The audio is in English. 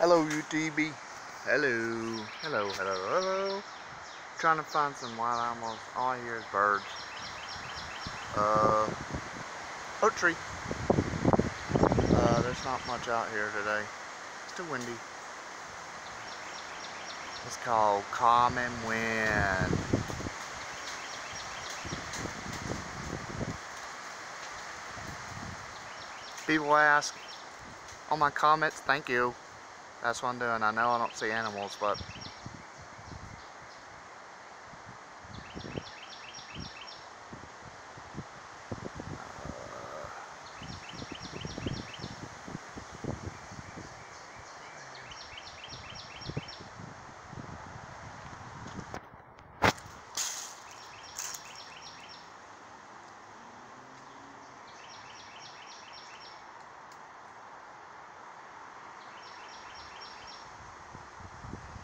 Hello, UTB. Hello. Hello, hello, hello. Trying to find some wild animals. All I hear is birds. Oak tree. There's not much out here today. It's too windy. It's called Common Wind. People ask on my comments, thank you. That's what I'm doing. I know I don't see animals, but